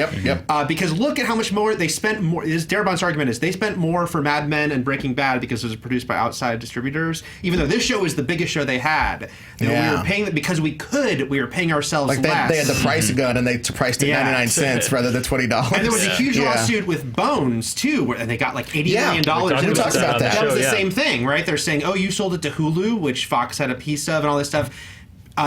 Because look at how much more they spent. Darabont's argument is they spent more for Mad Men and Breaking Bad because it was produced by outside distributors. Even though this show is the biggest show they had, we were paying because we were paying ourselves less. They had the price gun, and they priced it 99 cents rather than $20. And there was a huge lawsuit with Bones too, and they got like $80 million. We talked about that. That was the same thing, right? They're saying, oh, you sold it to Hulu, which Fox had a piece of, and all this stuff.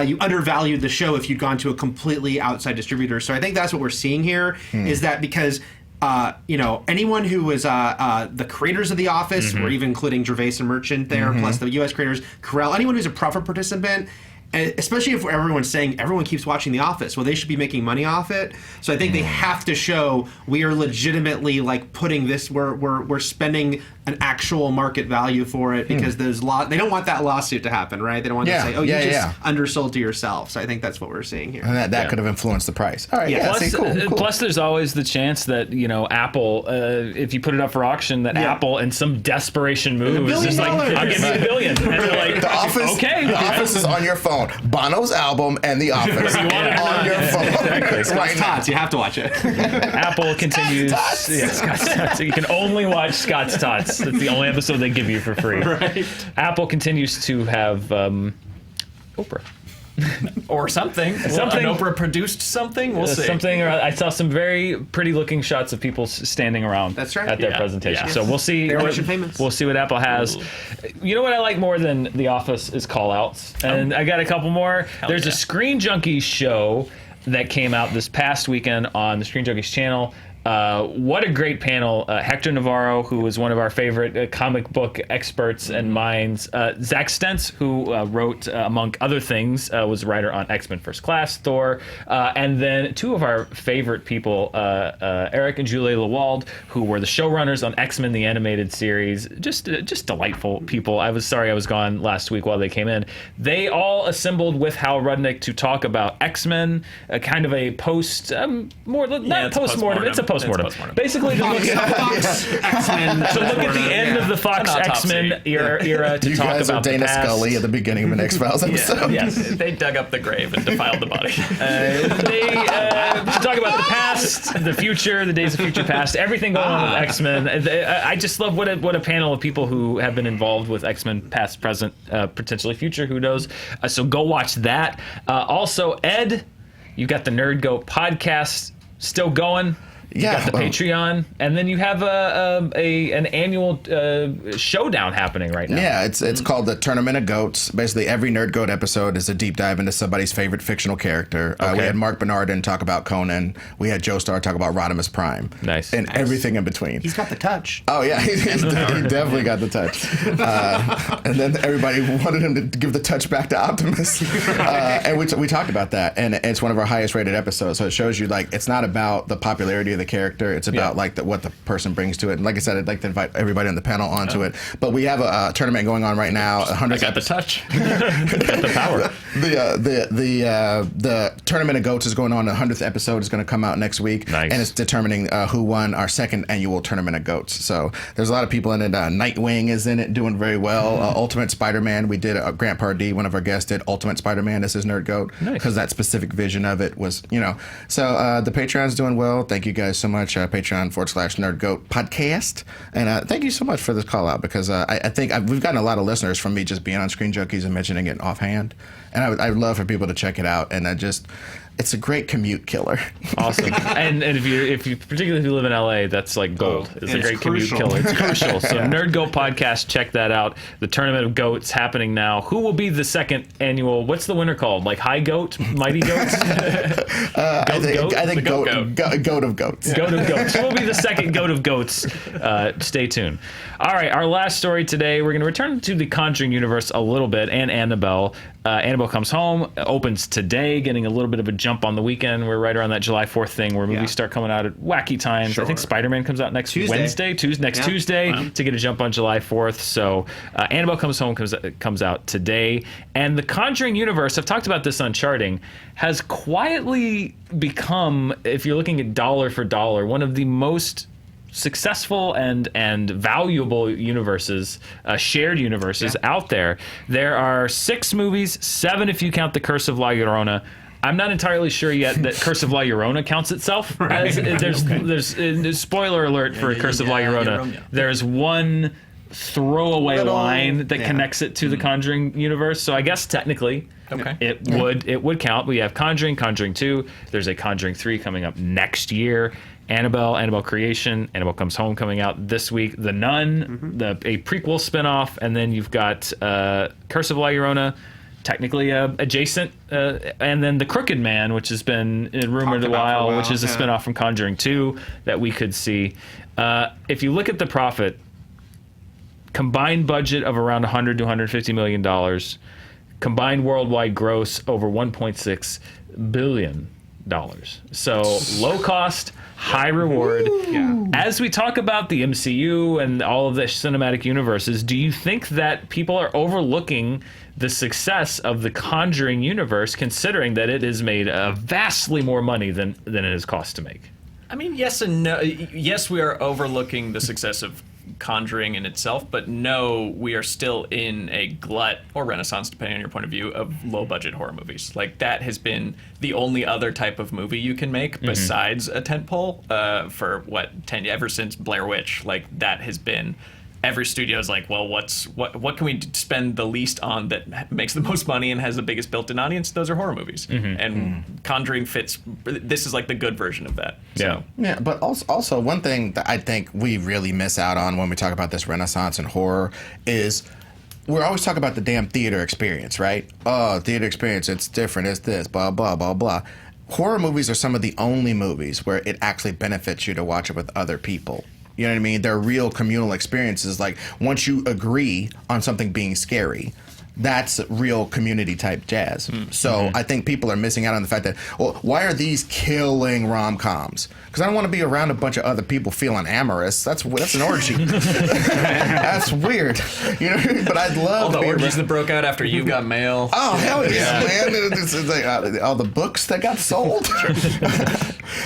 You undervalued the show if you'd gone to a completely outside distributor. So I think that's what we're seeing here is that because anyone who was the creators of The Office, we're even including Gervais and Merchant there, plus the U.S. creators, Carell, anyone who's a profit participant, especially if everyone's saying everyone keeps watching The Office, well, they should be making money off it. So I think they have to show we are legitimately like putting this, we're spending an actual market value for it because there's they don't want that lawsuit to happen, right? They don't want to say, oh, you just undersold to yourself. So I think that's what we're seeing here. And that could have influenced the price. All right, cool. Plus, there's always the chance that Apple, if you put it up for auction, that Apple, in some desperation move, is just like, I'll give you $1 billion. And they're like, The Office, okay, The Office is on your phone. Bono's album and The Office on your phone. Scott's Tots, you have to watch it. Apple continues. Scott's Tots. You can only watch Scott's Tots. That's the only episode they give you for free. Right. Apple continues to have Oprah. Or something. An Oprah produced something. We'll see. Something. Or I saw some very pretty looking shots of people standing around. That's right. At their presentation. Yeah. So we'll see. We'll see what Apple has. Ooh. You know what I like more than The Office is call outs, and I got a couple more. There's a Screen Junkies show that came out this past weekend on the Screen Junkies channel. What a great panel. Hector Navarro, who was one of our favorite comic book experts and minds. Zach Stentz, who wrote, among other things, was a writer on X-Men First Class, Thor, and then two of our favorite people, Eric and Julie Lewald, who were the showrunners on X-Men, the animated series. Just delightful people. I was sorry I was gone last week while they came in. They all assembled with Hal Rudnick to talk about X-Men, kind of a post, not post-mortem, it's a post-mortem. Basically, to look at the end of the Fox X-Men era to talk guys about are Dana the past. Scully at the beginning of an X-Files episode. Yes. They dug up the grave and defiled the body. They talk about the past, the future, the days of future past, everything going on with X-Men. I just love what a panel of people who have been involved with X-Men past, present, potentially future, who knows. So go watch that. Also, Ed, you got the Nerd Goat podcast still going. You got the Patreon, and then you have an annual showdown happening right now. Yeah, it's called the Tournament of Goats. Basically, every Nerd Goat episode is a deep dive into somebody's favorite fictional character. We had Mark Bernardin talk about Conan. We had Joe Starr talk about Rodimus Prime. Nice. And everything in between. He's got the touch. Oh, yeah, he definitely got the touch. And then everybody wanted him to give the touch back to Optimus. And we talked about that, and it's one of our highest rated episodes. So it shows you, like, it's not about the popularity of the character. It's about what the person brings to it. And like I said, I'd like to invite everybody on the panel onto it. But we have a tournament going on right now. I got the touch. Got the power. The Tournament of Goats is going on. The 100th episode is going to come out next week. Nice. And it's determining who won our second annual Tournament of Goats. So there's a lot of people in it. Nightwing is in it, doing very well. Ultimate Spider-Man. We did Grant Pardee, one of our guests, did Ultimate Spider-Man as his Nerd Goat. Because that specific vision of it was, So the Patreon's doing well. Thank you guys so much. Patreon.com/Nerd Goat podcast. And thank you so much for this call out, because I think we've gotten a lot of listeners from me just being on Screen Junkies and mentioning it offhand. And I would love for people to check it out. And it's a great commute killer. Awesome. And if you particularly if you live in LA, that's like gold. It's a great commute killer. It's crucial. So Nerd Goat podcast, check that out. The Tournament of Goats happening now. Who will be the second annual? What's the winner called? Like High Goat, Mighty Goats? I think Goat of Goats. Goat of Goats. Who will be the second Goat of Goats? Stay tuned. All right, our last story today. We're going to return to the Conjuring universe a little bit, and Annabelle. Annabelle Comes Home opens today, getting a little bit of a jump on the weekend. We're right around that July 4th thing where movies start coming out at wacky times. Sure. I think Spider-Man comes out next Tuesday to get a jump on July 4th. So Annabelle Comes Home comes out today. And the Conjuring universe, I've talked about this on Charting, has quietly become, if you're looking at dollar for dollar, one of the most successful and valuable universes, shared universes out there. There are 6 movies, 7 if you count The Curse of La Llorona. I'm not entirely sure yet that Curse of La Llorona counts itself. There's spoiler alert for Curse of La Llorona. There's one throwaway line that connects it to the Conjuring universe. So I guess technically it would count. We have Conjuring 2. There's a Conjuring 3 coming up next year. Annabelle Creation, Annabelle Comes Home coming out this week. The Nun, a prequel spinoff, and then you've got Curse of La Llorona, technically adjacent, and then The Crooked Man, which has been rumored a while, which is a spinoff from Conjuring 2 that we could see. If you look at the profit, combined budget of around $100 to $150 million, combined worldwide gross over $1.6 billion. So low cost, high reward. As we talk about the MCU and all of the cinematic universes, do you think that people are overlooking the success of the Conjuring universe, considering that it has made vastly more money than it has cost to make? I mean, yes and no. Yes, we are overlooking the success of Conjuring in itself, but no, we are still in a glut or renaissance, depending on your point of view, of low-budget horror movies. Like, that has been the only other type of movie you can make besides a tentpole for ever since Blair Witch. Like, that has been. Every studio is like, well, what can we spend the least on that makes the most money and has the biggest built-in audience? Those are horror movies, and Conjuring fits. This is like the good version of that. So. Yeah. But also one thing that I think we really miss out on when we talk about this renaissance in horror is we're always talking about the damn theater experience, right? Oh, theater experience, it's different, it's this, blah blah blah blah. horror movies are some of the only movies where it actually benefits you to watch it with other people. You know what I mean? They're real communal experiences. Like, once you agree on something being scary, that's real community type jazz. So I think people are missing out on the fact that, well, why are these killing rom-coms? Because I don't want to be around a bunch of other people feeling amorous. That's an orgy. That's weird. You know, but I'd love All the to be orgies around. that broke out after You Got Mail. Oh, hell yeah, man. It's like, all the books that got sold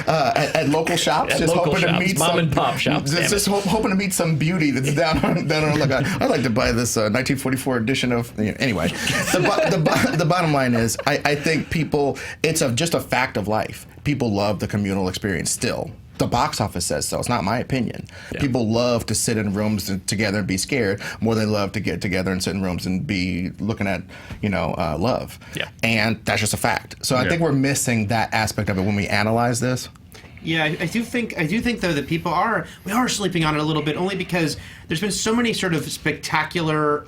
at local shops. At just local hoping shops, to meet mom some, and pop shops, Just hoping to meet some beauty that's down on like, I'd like to buy this 1944 edition of... Anyway, the bottom line is, I think people, it's just a fact of life. People love the communal experience still. The box office says so. It's not my opinion. Yeah. People love to sit in rooms together and be scared more than they love to get together and sit in rooms and be looking at, love. Yeah. And that's just a fact. So I think we're missing that aspect of it when we analyze this. Yeah, I do think though that we are sleeping on it a little bit, only because there's been so many sort of spectacular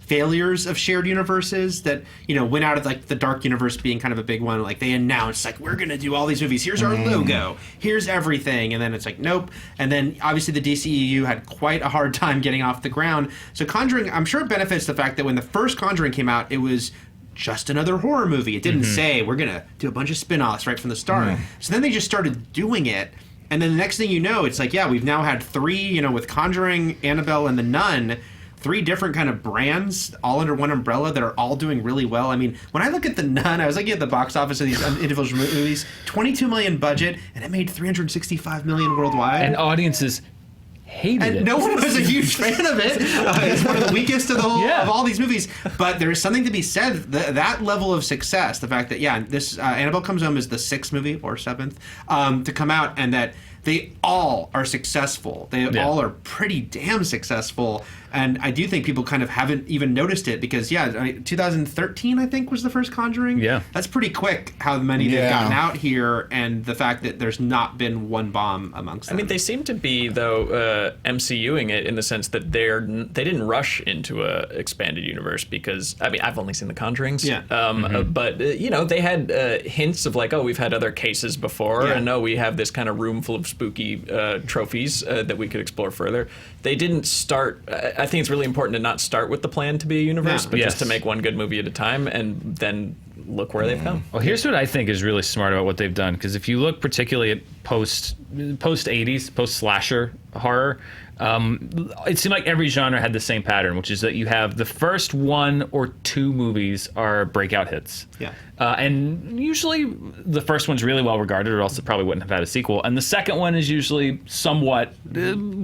failures of shared universes that went out of like the Dark Universe being kind of a big one. Like they announced like, we're gonna do all these movies. Here's our logo. Here's everything, and then it's like, nope. And then obviously the DCEU had quite a hard time getting off the ground. So Conjuring, I'm sure it benefits the fact that when the first Conjuring came out, it was just another horror movie. It didn't say we're gonna do a bunch of spin-offs right from the start. So then they just started doing it, and then the next thing you know, it's like, yeah, we've now had 3, with Conjuring, Annabelle, and The Nun, 3 different kind of brands all under one umbrella that are all doing really well. I mean, when I look at The Nun, I was looking at the box office of these individual movies, $22 million budget, and it made $365 million worldwide. And audiences hated it. No one was a huge fan of it. It's one of the weakest of of all these movies. But there is something to be said. That level of success, the fact that this Annabelle Comes Home is the 6th movie or 7th to come out, and that they all are successful. They all are pretty damn successful. And I do think people kind of haven't even noticed it because, 2013, I think, was the first Conjuring. Yeah. That's pretty quick how many they've gotten out here, and the fact that there's not been one bomb amongst them. I mean, they seem to be, though, MCUing it in the sense that they didn't rush into a expanded universe because, I mean, I've only seen The Conjurings. Yeah. But, they had hints of like, oh, we've had other cases before, and we have this kind of room full of spooky trophies that we could explore further. They didn't start... I think it's really important to not start with the plan to be a universe, but just to make one good movie at a time, and then look where they've come. Well, here's what I think is really smart about what they've done, because if you look particularly at post 80s, post slasher horror, it seemed like every genre had the same pattern, which is that you have the first 1 or 2 movies are breakout hits. Yeah. And usually the first one's really well regarded, or else it probably wouldn't have had a sequel. And the second one is usually somewhat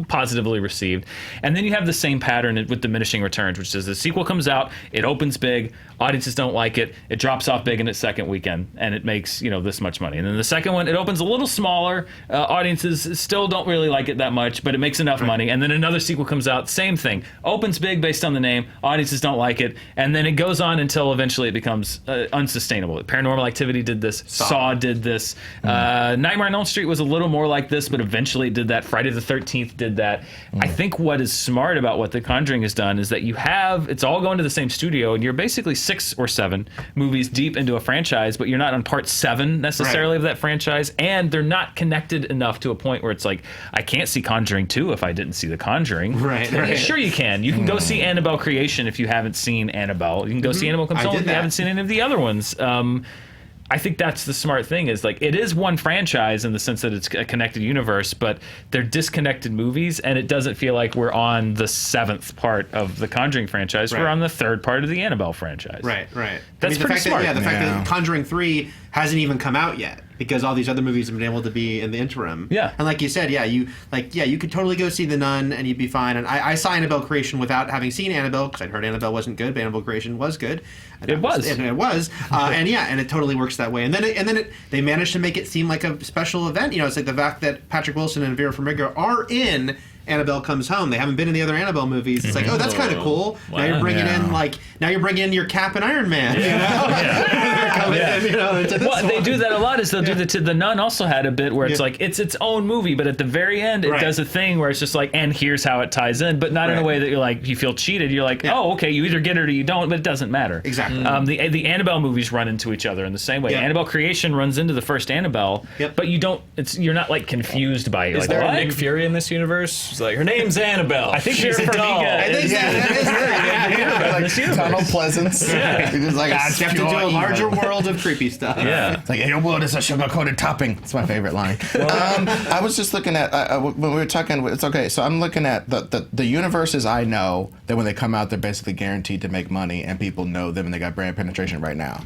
positively received. And then you have the same pattern with diminishing returns, which is the sequel comes out, it opens big, audiences don't like it, it drops off big in its second weekend, and it makes this much money. And then the second one, it opens a little smaller, audiences still don't really like it that much, but it makes enough money. And then another sequel comes out, same thing, opens big based on the name, audiences don't like it, and then it goes on until eventually it becomes unsustainable. Paranormal Activity did this. Saw did this. Nightmare on Elm Street was a little more like this, but eventually it did that. Friday the 13th did that. I think what is smart about what The Conjuring has done is that it's all going to the same studio, and you're basically 6 or 7 movies deep into a franchise, but you're not on part 7 necessarily of that franchise, and they're not connected enough to a point where it's like, I can't see Conjuring 2 if I didn't see The Conjuring. Right. Sure you can. You can go see Annabelle Creation if you haven't seen Annabelle. You can go see Annabelle Comes Home if you haven't seen any of the other ones. I think that's the smart thing, is like, it is one franchise in the sense that it's a connected universe, but they're disconnected movies, and it doesn't feel like we're on the 7th part of the Conjuring franchise. We're on the 3rd part of the Annabelle franchise. Right. That's pretty smart. The fact that Conjuring 3 hasn't even come out yet, because all these other movies have been able to be in the interim. Yeah. And like you said, you could totally go see The Nun and you'd be fine. And I saw Annabelle Creation without having seen Annabelle, because I'd heard Annabelle wasn't good, but Annabelle Creation was good. And it was. And it totally works that way. And then they managed to make it seem like a special event. It's like the fact that Patrick Wilson and Vera Farmiga are in Annabelle Comes Home. They haven't been in the other Annabelle movies. It's like, oh, that's kind of cool. Wow. Now you're bringing in your Cap and Iron Man. coming into this Well, they one. do that a lot. Is they'll do that to The Nun. Also had a bit where it's like it's its own movie, but at the very end, it does a thing where it's just like, and here's how it ties in, but not in a way that you're like you feel cheated. You're like, oh, okay, you either get it or you don't, but it doesn't matter. Exactly. The Annabelle movies run into each other in the same way. Yep. Annabelle Creation runs into the first Annabelle, but you don't. You're not like confused by it. Is Like, there what? a Nick Fury in this universe? It's like her name's Annabelle. I think she's Vera a doll. Farmiga I think is- Like Donald Pleasance. Yeah. He's just like, Step into a larger world of creepy stuff. Yeah. It's like, in your world is a sugar-coated topping. It's my favorite line. I was just looking at, when we were talking, it's okay, so I'm looking at the universes I know that when they come out, they're basically guaranteed to make money, and people know them, and they got brand penetration right now.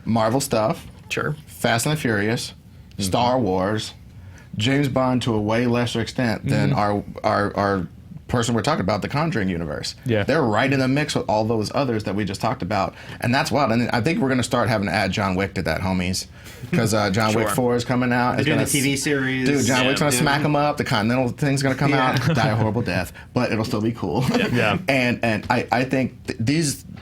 Marvel stuff, Sure. Fast and the Furious, Star Wars, James Bond to a way lesser extent than our person we're talking about, the Conjuring universe. Yeah. They're right in the mix with all those others that we just talked about. And that's wild. And I think we're going to start having to add John Wick to that, homies. Because John Wick 4 is coming out. They're doing the TV series. Dude, John Wick's going to Yeah. smack him up. The Continental thing's going to come out. Die a horrible death. But it'll still be cool. Yeah. And I think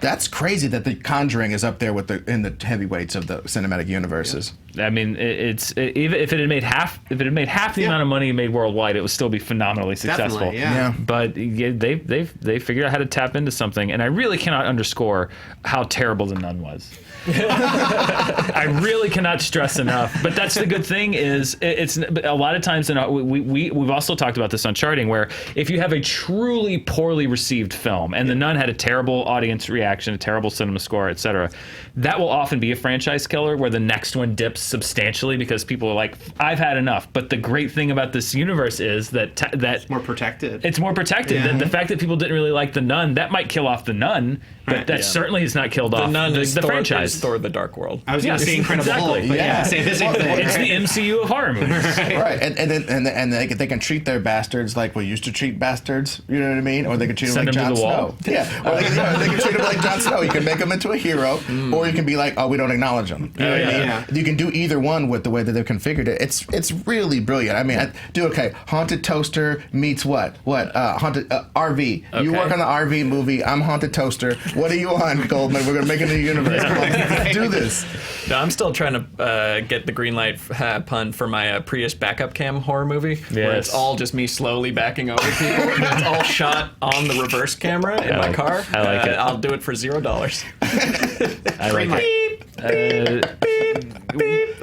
that's crazy that the Conjuring is up there with in the heavyweights of the cinematic universes. I mean, even if it had made half the amount of money it made worldwide, it would still be phenomenally successful. Definitely, yeah. But they figured out how to tap into something, and I really cannot underscore how terrible The Nun was. I really cannot stress enough. But that's the good thing is it's a lot of times, we've also talked about this on Charting, where if you have a truly poorly received film, and The Nun had a terrible audience reaction, a terrible cinema score, etc., that will often be a franchise killer where the next one dips substantially because people are like, I've had enough. But the great thing about this universe is that It's more protected. it's more protected. Yeah. The fact that people didn't really like The Nun, that might kill off The Nun, but that certainly has not killed The off Nun is the Thor, franchise. is Thor the Dark World. I was going to say Incredible exactly. Hulk, but Yeah. say the same thing. It's the MCU of horror movies. Right, and they can treat their bastards like we used to treat bastards. You know what I mean? Or they can treat them Send like them to Jon the wall. Snow. Yeah, or they can treat them like Jon Snow. You can make them into a hero, or you can be like, oh, we don't acknowledge them. You know what I mean? Yeah. You can do either one with the way that they've configured it. It's really brilliant. I mean, Haunted Toaster meets what? Haunted RV. You work on the RV movie. I'm Haunted Toaster. What are you on, Goldman? We're gonna make a new universe. Let's do this. No, I'm still trying to get the green light pun for my Prius backup cam horror movie, where it's Yes. all just me slowly backing over people, and it's all shot on the reverse camera in my car. I like it. I'll do it for $0. I like it.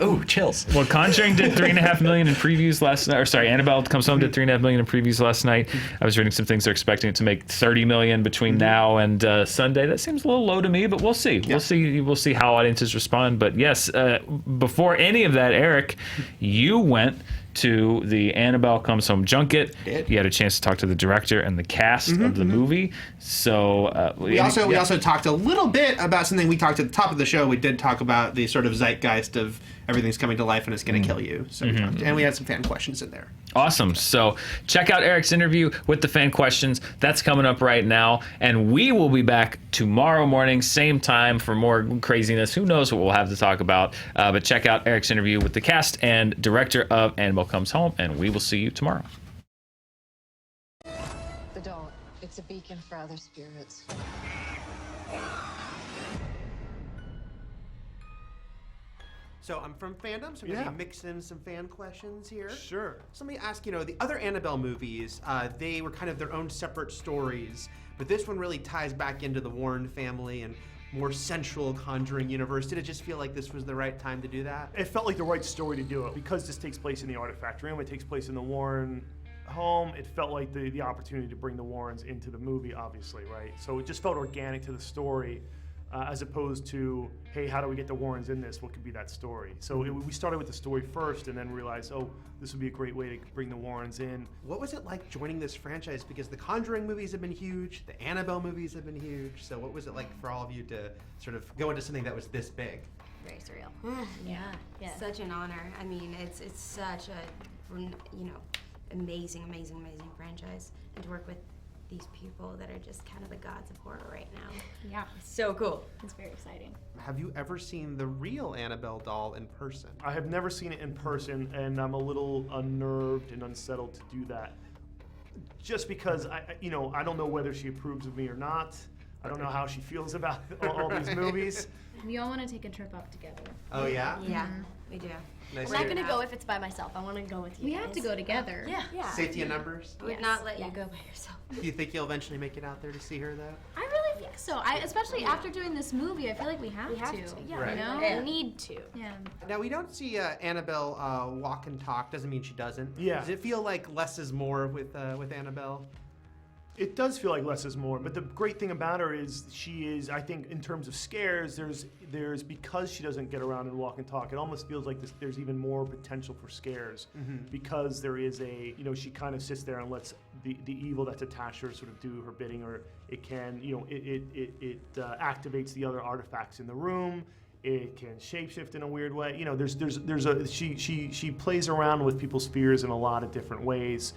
Ooh, chills. Well, Conjuring did $3.5 million in previews last night. Or sorry, Annabelle Comes Home did $3.5 million in previews last night. I was reading some things they're expecting it to make $30 million between now and Sunday. That seems a little low to me, but we'll see. Yeah. We'll see how audiences respond. But yes, before any of that, Eric, you went to the Annabelle Comes Home junket. Did. You had a chance to talk to the director and the cast of the movie. So We also talked a little bit about something we talked at the top of the show. We did talk about the sort of zeitgeist of everything's coming to life and it's going to kill you. So and we had some fan questions in there. Awesome. So check out Eric's interview with the fan questions. That's coming up right now. And we will be back tomorrow morning, same time, for more craziness. Who knows what we'll have to talk about. But check out Eric's interview with the cast and director of Annabelle Comes Home. And we will see you tomorrow. But don't. It's a beacon for other spirits. So I'm from Fandom, so I'm going to mix in some fan questions here. Sure. So let me ask, the other Annabelle movies, they were kind of their own separate stories, but this one really ties back into the Warren family and more central Conjuring universe. Did it just feel like this was the right time to do that? It felt like the right story to do it. Because this takes place in the Artifact Room, it takes place in the Warren home, it felt like the opportunity to bring the Warrens into the movie, obviously, right? So it just felt organic to the story, as opposed to, hey, how do we get the Warrens in this? What could be that story? So we started with the story first and then realized, oh, this would be a great way to bring the Warrens in. What was it like joining this franchise? Because the Conjuring movies have been huge, the Annabelle movies have been huge, so what was it like for all of you to sort of go into something that was this big? Very surreal. Yeah. Such an honor. I mean, it's such a, amazing franchise, and to work with these people that are just kind of the gods of horror right now. Yeah. So cool. It's very exciting. Have you ever seen the real Annabelle doll in person? I have never seen it in person, and I'm a little unnerved and unsettled to do that. Just because I don't know whether she approves of me or not. I don't know how she feels about all these movies. We all want to take a trip up together. Oh yeah. Yeah, we do. Nice. I'm not gonna go if it's by myself. I want to go with you. We have to go together. Yeah. Safety in numbers. Would not let you go by yourself. Do you think you'll eventually make it out there to see her though? I really think so. Especially after doing this movie, I feel like we have to. Yeah, Right. You know? we need to. Yeah. Now we don't see Annabelle walk and talk. Doesn't mean she doesn't. Yeah. Does it feel like less is more with Annabelle? It does feel like less is more, but the great thing about her is she is, I think, in terms of scares, there's because she doesn't get around and walk and talk, it almost feels like there's even more potential for scares because there is she kind of sits there and lets the evil that's attached to her sort of do her bidding, or it can, it activates the other artifacts in the room. It can shapeshift in a weird way. She plays around with people's fears in a lot of different ways,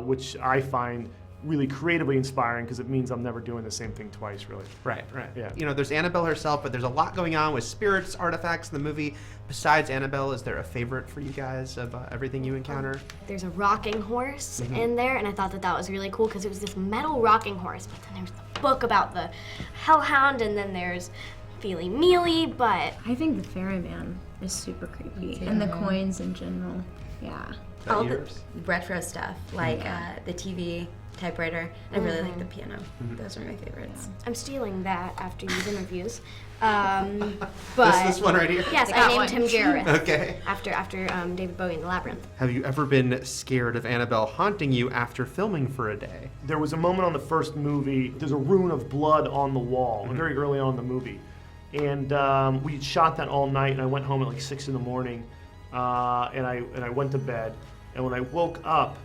which I find really creatively inspiring because it means I'm never doing the same thing twice, really. Right. Yeah. There's Annabelle herself, but there's a lot going on with spirits, artifacts in the movie. Besides Annabelle, is there a favorite for you guys of everything you encounter? There's a rocking horse in there, and I thought that was really cool because it was this metal rocking horse. But then there's the book about the hellhound, and then there's Feely Mealy. But I think the ferryman is super creepy, and the coins in general. Yeah. All the retro stuff, like the TV, typewriter. I really like the piano. Those are my favorites. I'm stealing that after these interviews. But This one right here? yes, I named him Gareth. Okay. After David Bowie in The Labyrinth. Have you ever been scared of Annabelle haunting you after filming for a day? There was a moment on the first movie, there's a rune of blood on the wall, very early on in the movie. And we shot that all night, and I went home at like 6 in the morning, and I went to bed. And when I woke up,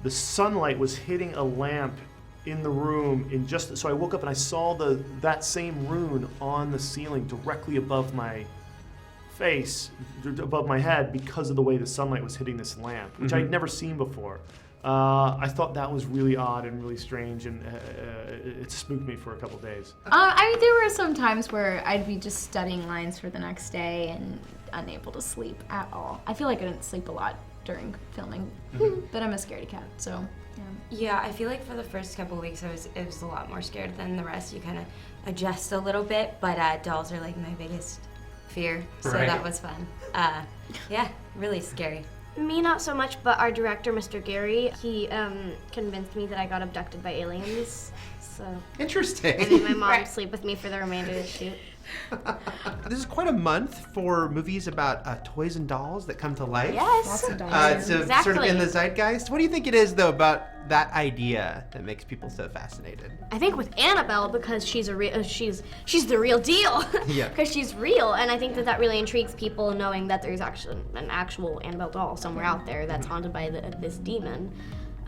the sunlight was hitting a lamp in the room. So I woke up and I saw that same rune on the ceiling directly above my face, above my head, because of the way the sunlight was hitting this lamp, which I'd never seen before. I thought that was really odd and really strange, and it spooked me for a couple days. There were some times where I'd be just studying lines for the next day and unable to sleep at all. I feel like I didn't sleep a lot during filming, but I'm a scaredy cat, so Yeah, I feel like for the first couple weeks I was a lot more scared than the rest. You kind of adjust a little bit, but dolls are like my biggest fear, so that was fun. Yeah, really scary. Me, not so much, but our director, Mr. Gary, he convinced me that I got abducted by aliens. So Interesting. I made my mom sleep with me for the remainder of the shoot. This is quite a month for movies about toys and dolls that come to life. Yes. lots of dolls. It's sort of in the zeitgeist. What do you think it is, though, about that idea that makes people so fascinated? I think with Annabelle, because she's she's the real deal. Yeah. Because she's real, and I think that really intrigues people, knowing that there's actually an actual Annabelle doll somewhere out there that's haunted by this demon.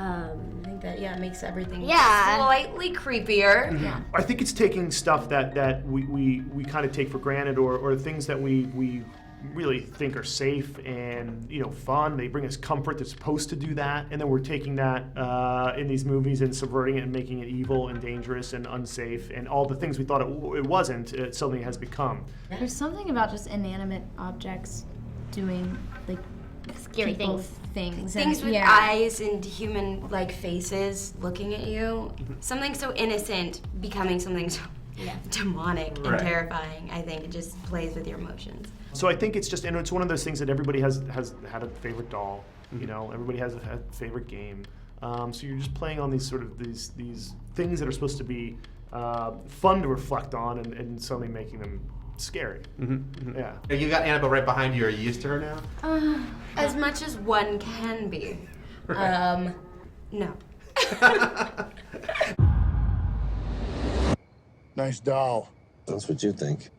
I think that makes everything Yeah. slightly creepier. yeah. I think it's taking stuff that we kind of take for granted, or things that we really think are safe and fun. They bring us comfort. They're supposed to do that, and then we're taking that in these movies and subverting it and making it evil and dangerous and unsafe, and all the things we thought it wasn't. It suddenly has become. There's something about just inanimate objects doing like Scary people things. Things with yeah. eyes and human-like faces looking at you. Something so innocent becoming something so demonic and Right. terrifying. I think it just plays with your emotions. So I think it's one of those things that everybody has had a favorite doll. Everybody has a favorite game. So you're just playing on these sort of these things that are supposed to be fun to reflect on, and suddenly making them scary. Yeah. You got Annabelle right behind you. Are you used to her now? As much as one can be. No. Nice doll. That's what you think.